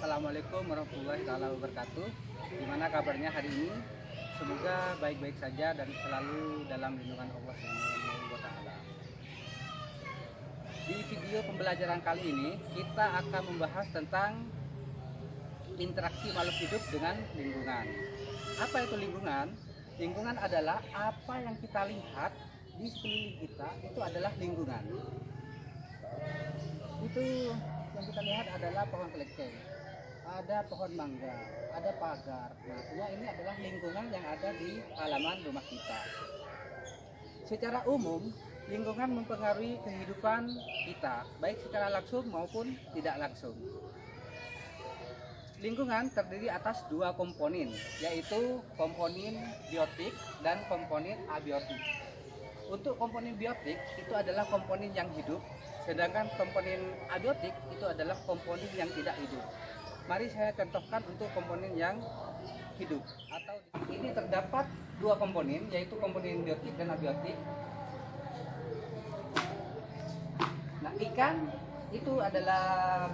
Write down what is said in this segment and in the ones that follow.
Assalamualaikum warahmatullahi wabarakatuh. Gimana kabarnya hari ini? Semoga baik-baik saja dan selalu dalam lindungan Allah Subhanahu wa Ta'ala. Di video pembelajaran kali ini kita akan membahas tentang interaksi makhluk hidup dengan lingkungan. Apa itu lingkungan? Lingkungan adalah apa yang kita lihat di sekeliling kita, itu adalah lingkungan. Itu yang kita lihat adalah pohon kelekeng, ada pohon mangga, ada pagar. Nah, semua ini adalah lingkungan yang ada di halaman rumah kita. Secara umum, lingkungan mempengaruhi kehidupan kita, baik secara langsung maupun tidak langsung. Lingkungan terdiri atas dua komponen, yaitu komponen biotik dan komponen abiotik. Untuk komponen biotik itu adalah komponen yang hidup, sedangkan komponen abiotik itu adalah komponen yang tidak hidup. Mari saya contohkan untuk komponen yang hidup. Atau ini terdapat dua komponen, yaitu komponen biotik dan abiotik. Nah, ikan itu adalah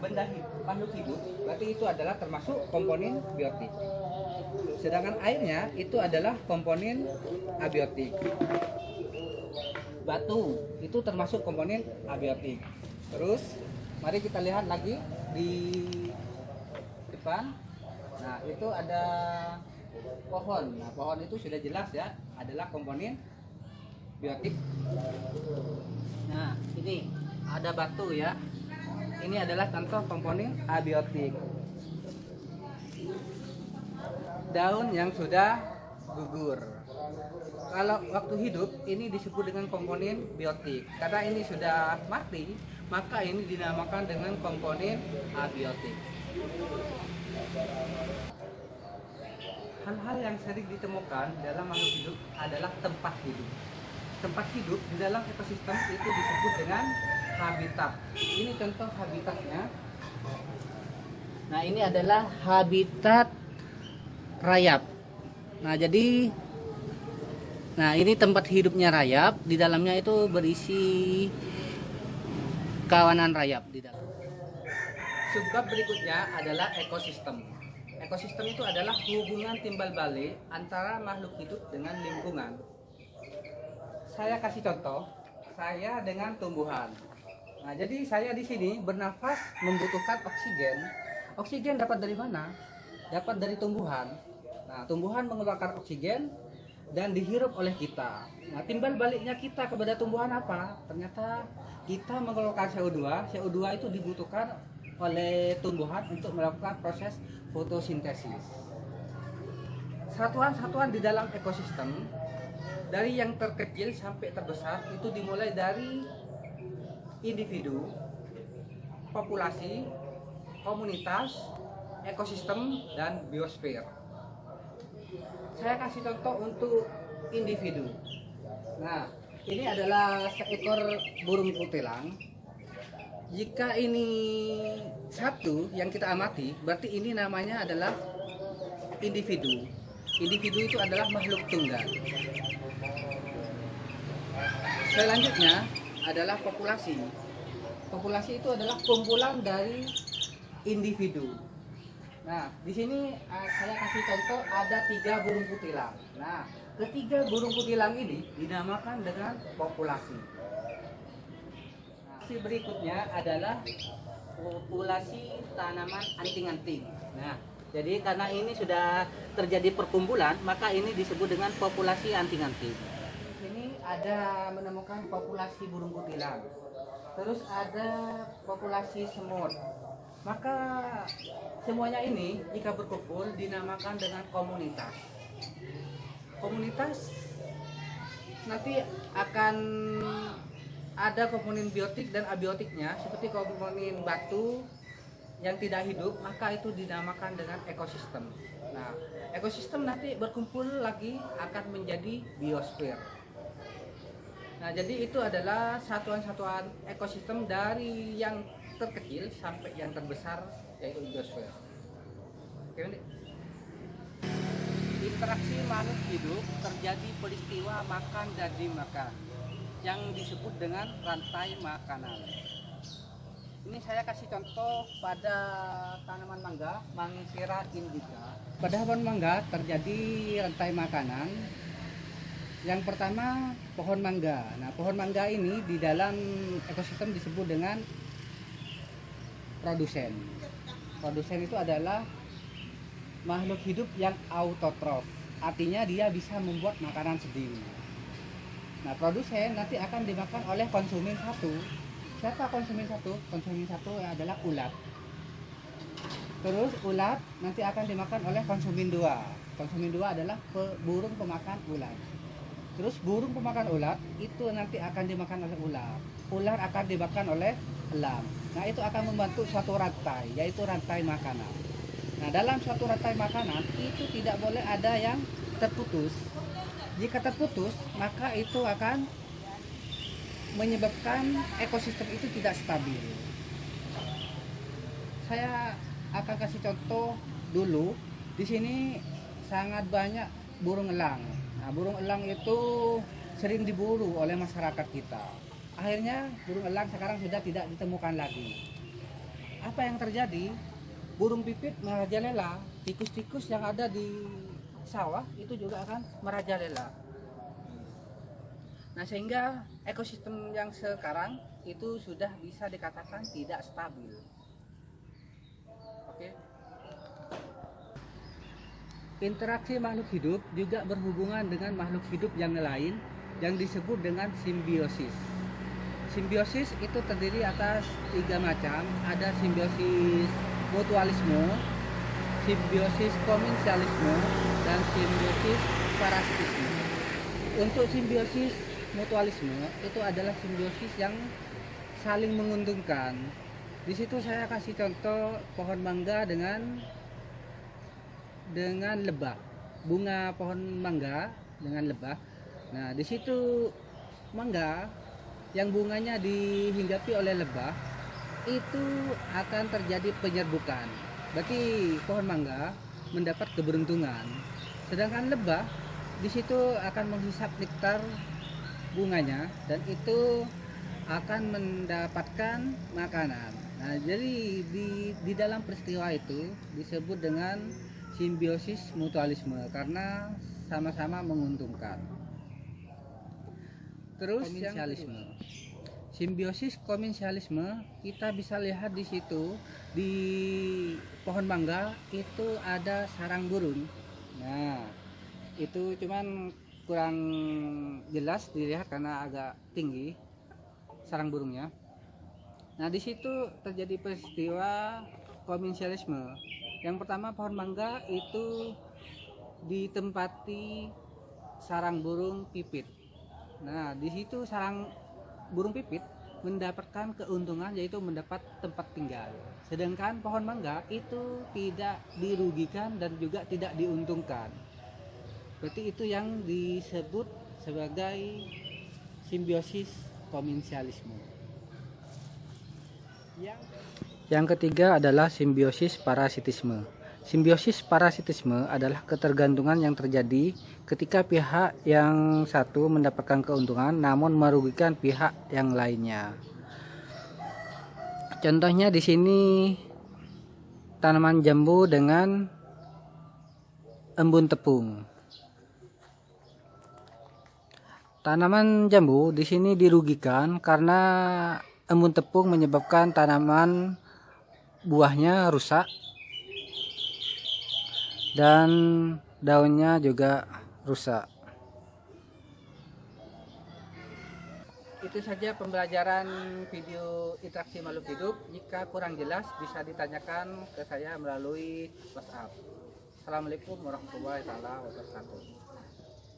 benda hidup, makhluk hidup, berarti itu adalah termasuk komponen biotik. Sedangkan airnya itu adalah komponen abiotik. Batu itu termasuk komponen abiotik. Terus mari kita lihat lagi di depan. Nah, itu ada pohon. Nah, pohon itu sudah jelas ya, adalah komponen biotik. Nah, ini ada batu ya. Ini adalah contoh komponen abiotik. Daun yang sudah gugur, kalau waktu hidup ini disebut dengan komponen biotik. Karena ini sudah mati, maka ini dinamakan dengan komponen abiotik. Hal-hal yang sering ditemukan dalam makhluk hidup adalah tempat hidup. Tempat hidup di dalam ekosistem itu disebut dengan habitat. Ini contoh habitatnya. Nah, ini adalah habitat rayap. Nah, ini tempat hidupnya rayap. Di dalamnya itu berisi kawanan rayap di dalam. Subbab berikutnya adalah ekosistem. Ekosistem itu adalah hubungan timbal balik antara makhluk hidup dengan lingkungan. Saya kasih contoh, saya dengan tumbuhan. Nah, jadi saya di sini bernafas membutuhkan oksigen. Oksigen dapat dari mana? Dapat dari tumbuhan. Nah, tumbuhan mengeluarkan oksigen dan dihirup oleh kita. Nah, timbal baliknya kita kepada tumbuhan apa? Ternyata kita mengeluarkan CO2. CO2 itu dibutuhkan oleh tumbuhan untuk melakukan proses fotosintesis. Satuan-satuan di dalam ekosistem dari yang terkecil sampai terbesar itu dimulai dari individu, populasi, komunitas, ekosistem, dan biosfer. Saya kasih contoh untuk individu. Nah, ini adalah seekor burung kutilang. Jika ini satu yang kita amati, berarti ini namanya adalah individu. Individu itu adalah makhluk tunggal. Selanjutnya adalah populasi. Populasi itu adalah kumpulan dari individu. Nah, di sini saya kasih contoh ada 3 burung kutilang. Nah, ketiga burung kutilang ini dinamakan dengan populasi. Nah, berikutnya adalah populasi tanaman anting-anting. Nah, jadi karena ini sudah terjadi perkumpulan, maka ini disebut dengan populasi anting-anting. Di sini ada menemukan populasi burung kutilang. Terus ada populasi semut. Maka semuanya ini jika berkumpul dinamakan dengan komunitas. Komunitas nanti akan ada komponen biotik dan abiotiknya, seperti komponen batu yang tidak hidup, maka itu dinamakan dengan ekosistem. Nah, ekosistem nanti berkumpul lagi akan menjadi biosfer. Nah, jadi itu adalah satuan-satuan ekosistem dari yang terkecil sampai yang terbesar, yaitu biosfer. Oke, interaksi makhluk hidup terjadi peristiwa makan dan dimakan yang disebut dengan rantai makanan. Ini saya kasih contoh pada tanaman mangga, Mangifera indica. Pada pohon mangga terjadi rantai makanan. Yang pertama pohon mangga. Nah, pohon mangga ini di dalam ekosistem disebut dengan produsen. Produsen itu adalah makhluk hidup yang autotrof. Artinya dia bisa membuat makanan sendiri. Nah, produsen nanti akan dimakan oleh konsumen satu. Siapa konsumen satu? Konsumen satu adalah ulat. Terus ulat nanti akan dimakan oleh konsumen dua. Konsumen dua adalah burung pemakan ulat. Terus burung pemakan ulat itu nanti akan dimakan oleh ular. Ular akan dimakan oleh elang. Nah, itu akan membentuk suatu rantai, yaitu rantai makanan. Nah, dalam suatu rantai makanan itu tidak boleh ada yang terputus. Jika terputus, maka itu akan menyebabkan ekosistem itu tidak stabil. Saya akan kasih contoh dulu. Di sini sangat banyak burung elang. Nah, burung elang itu sering diburu oleh masyarakat kita. Akhirnya burung elang sekarang sudah tidak ditemukan lagi. Apa yang terjadi? Burung pipit merajalela. Tikus-tikus yang ada di sawah itu juga akan merajalela. Nah, sehingga ekosistem yang sekarang itu sudah bisa dikatakan tidak stabil. Oke. Interaksi makhluk hidup juga berhubungan dengan makhluk hidup yang lain yang disebut dengan simbiosis. Simbiosis itu terdiri atas 3 macam. Ada simbiosis mutualisme, simbiosis komensialisme, dan simbiosis parasitisme. Untuk simbiosis mutualisme itu adalah simbiosis yang saling menguntungkan. Di situ saya kasih contoh pohon mangga dengan lebah, bunga pohon mangga dengan lebah. Nah, di situ mangga yang bunganya dihinggapi oleh lebah itu akan terjadi penyerbukan. Berarti pohon mangga mendapat keberuntungan. Sedangkan lebah di situ akan menghisap nektar bunganya dan itu akan mendapatkan makanan. Nah, jadi di dalam peristiwa itu disebut dengan simbiosis mutualisme karena sama-sama menguntungkan. Terus komensialisme. Simbiosis komensialisme kita bisa lihat di situ di pohon mangga itu ada sarang burung. Nah, itu cuman kurang jelas dilihat karena agak tinggi sarang burungnya. Nah, di situ terjadi peristiwa komensialisme. Yang pertama, pohon mangga itu ditempati sarang burung pipit. Nah, di situ sarang burung pipit mendapatkan keuntungan yaitu mendapat tempat tinggal. Sedangkan pohon mangga itu tidak dirugikan dan juga tidak diuntungkan. Berarti itu yang disebut sebagai simbiosis komensialisme. Yang ketiga adalah simbiosis parasitisme. Simbiosis parasitisme adalah ketergantungan yang terjadi ketika pihak yang satu mendapatkan keuntungan namun merugikan pihak yang lainnya. Contohnya di sini tanaman jambu dengan embun tepung. Tanaman jambu di sini dirugikan karena embun tepung menyebabkan tanaman buahnya rusak dan daunnya juga rusak. Itu saja pembelajaran video interaksi makhluk hidup. Jika kurang jelas bisa ditanyakan ke saya melalui WhatsApp. Assalamualaikum warahmatullahi wabarakatuh.